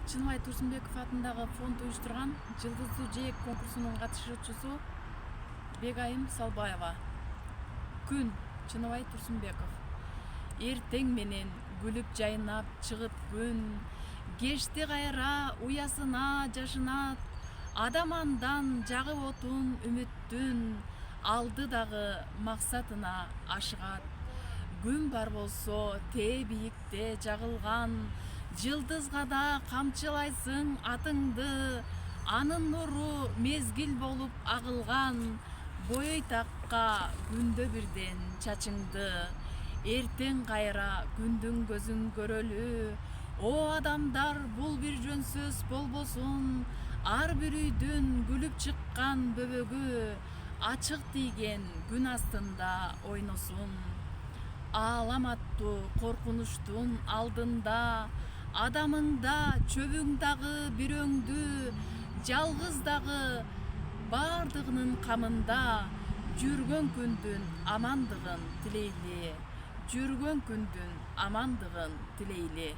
Чыныбай Турсунбеков атындагы фонд уюштурган Жылдыздуу жээк конкурсунун катышуучусу Бегайым Салбаева. Күн Чыныбай Турсунбеков. Эртең менен күлүп жайнап чыгып күн, кечти кайра уясына жашынат, адам андан жагып отун үмүттүн, алды дагы максатына ашыгат. Күн бар болсо тээ бийикте жагылган, жылдызга да камчылайсың атыңды, анын нуру мезгил болуп агылган, бойтакка күндө бирден чачыңды. Эртең кайра күндүн көзүн көрөлү, о адамдар бул бир жөнсөз болбосун, ар бир үйдүн күлүп чыккан бөбөгү, ачык тийген күн астында ойносун. Ааламаттуу коркунучтун алдында, адамыңда чөбүң дагы бирөөңдү, жалгыз дагы бардыгынын камында, жүргөн күндүн амандыгын тилейли, жүргөн күндүн амандыгын тилейли.